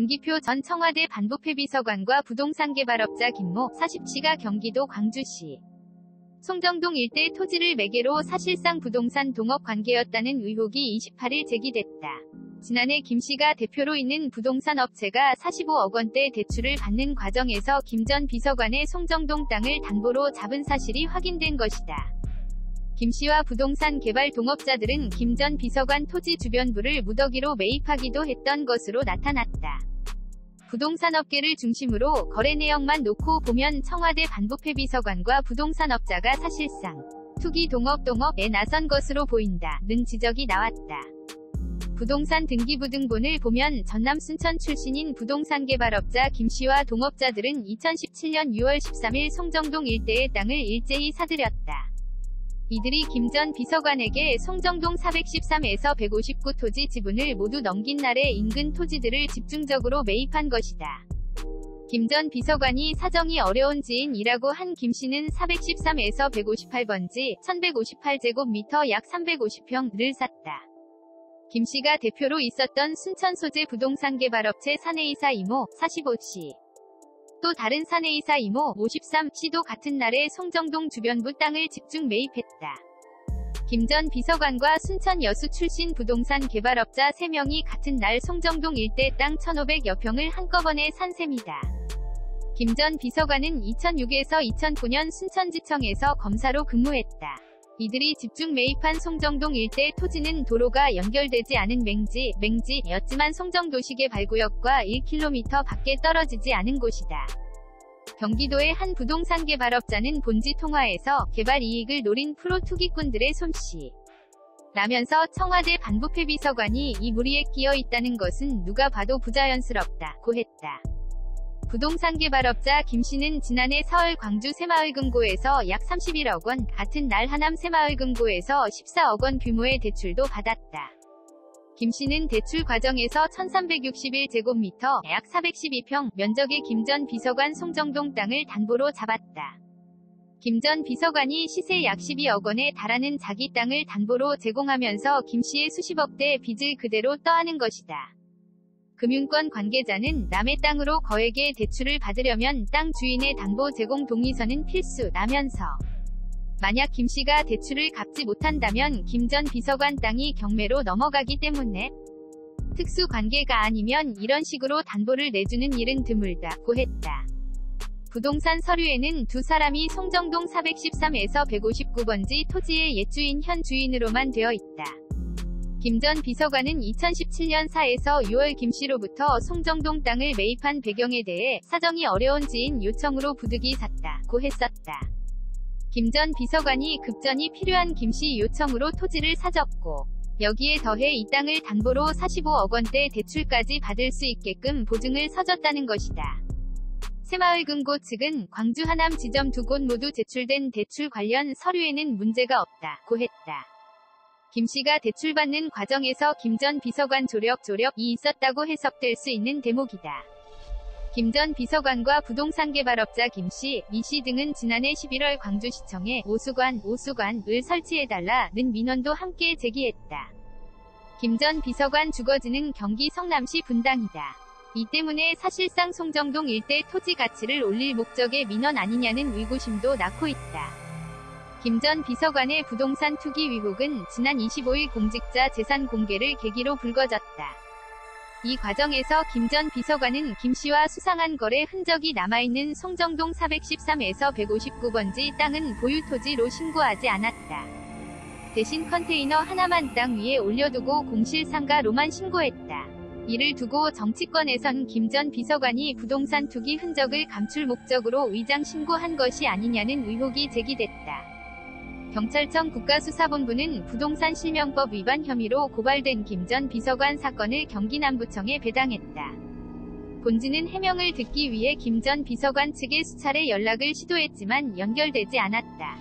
김기표 전 청와대 반부패비서관과 부동산 개발업자 김모 40씨가 경기도 광주시 송정동 일대 토지를 매개로 사실상 부동산 동업 관계였다는 의혹이 28일 제기됐다. 지난해 김씨가 대표로 있는 부동산 업체가 45억 원대 대출을 받는 과정에서 김 전 비서관의 송정동 땅을 담보로 잡은 사실이 확인된 것이다. 김씨와 부동산 개발 동업자들은 김 전 비서관 토지 주변부를 무더기로 매입하기도 했던 것으로 나타났다. 부동산 업계를 중심으로 거래 내역만 놓고 보면 청와대 반부패 비서관과 부동산업자가 사실상 투기 동업에 나선 것으로 보인다는 지적이 나왔다. 부동산 등기부등본을 보면 전남 순천 출신인 부동산 개발업자 김씨와 동업자들은 2017년 6월 13일 송정동 일대의 땅을 일제히 사들였다. 이들이 김 전 비서관에게 송정동 413에서 159 토지 지분을 모두 넘긴 날에 인근 토지들을 집중적으로 매입한 것이다. 김 전 비서관이 사정이 어려운 지인이라고 한 김씨는 413에서 158번지 1158제곱미터 약 350평을 샀다. 김씨가 대표로 있었던 순천 소재 부동산 개발업체 사내이사 이모 45씨. 또 다른 사내이사 이모 53씨도 같은 날에 송정동 주변부 땅을 집중 매입했다. 김 전 비서관과 순천 여수 출신 부동산 개발업자 3명이 같은 날 송정동 일대 땅 1,500여 평을 한꺼번에 산 셈이다. 김 전 비서관은 2006에서 2009년 순천지청에서 검사로 근무했다. 이들이 집중 매입한 송정동 일대 토지는 도로가 연결되지 않은 맹지였지만 송정도시개발구역과 1km 밖에 떨어지지 않은 곳이다. 경기도의 한 부동산 개발업자는 본지 통화에서 개발 이익을 노린 프로 투기꾼들의 솜씨 라면서 청와대 반부패 비서관이 이 무리에 끼어 있다는 것은 누가 봐도 부자연스럽다고 했다. 부동산 개발업자 김씨는 지난해 4월 광주 새마을금고에서 약 31억 원, 같은 날 하남 새마을금고에서 14억 원 규모의 대출도 받았다. 김씨는 대출 과정에서 1361제곱미터, 약 412평 면적의 김 전 비서관 송정동 땅을 담보로 잡았다. 김 전 비서관이 시세 약 12억 원에 달하는 자기 땅을 담보로 제공하면서 김씨의 수십억대 빚을 그대로 떠안은 것이다. 금융권 관계자는 남의 땅으로 거액의 대출을 받으려면 땅 주인의 담보 제공 동의서는 필수라면서 만약 김씨가 대출을 갚지 못한다면 김 전 비서관 땅이 경매로 넘어가기 때문에 특수 관계가 아니면 이런 식으로 담보를 내주는 일은 드물다고 했다. 부동산 서류에는 두 사람이 송정동 413에서 159번지 토지의 옛 주인 현 주인으로만 되어 있다. 김 전 비서관은 2017년 4에서 6월 김씨로부터 송정동 땅을 매입한 배경에 대해 사정이 어려운 지인 요청으로 부득이 샀다고 했었다. 김 전 비서관이 급전이 필요한 김씨 요청으로 토지를 사줬고 여기에 더해 이 땅을 담보로 45억 원대 대출까지 받을 수 있게끔 보증을 서줬다는 것이다. 새마을금고 측은 광주 하남 지점 두 곳 모두 제출된 대출 관련 서류에는 문제가 없다고 했다. 김씨가 대출받는 과정에서 김 전 비서관 조력이 있었다고 해석될 수 있는 대목이다. 김 전 비서관과 부동산 개발업자 김씨, 이씨 등은 지난해 11월 광주시청에 오수관을 설치해달라는 민원도 함께 제기했다. 김 전 비서관 주거지는 경기 성남시 분당이다. 이 때문에 사실상 송정동 일대 토지 가치를 올릴 목적의 민원 아니냐는 의구심도 낳고 있다. 김 전 비서관의 부동산 투기 의혹은 지난 25일 공직자 재산 공개를 계기로 불거졌다. 이 과정에서 김 전 비서관은 김씨와 수상한 거래 흔적이 남아있는 송정동 413에서 159번지 땅은 보유토지로 신고하지 않았다. 대신 컨테이너 하나만 땅 위에 올려두고 공실상가로만 신고했다. 이를 두고 정치권에선 김 전 비서관이 부동산 투기 흔적을 감출 목적으로 위장 신고한 것이 아니냐는 의혹이 제기됐다. 경찰청 국가수사본부는 부동산 실명법 위반 혐의로 고발된 김 전 비서관 사건을 경기 남부청에 배당했다. 본지는 해명을 듣기 위해 김 전 비서관 측에 수차례 연락을 시도했지만 연결되지 않았다.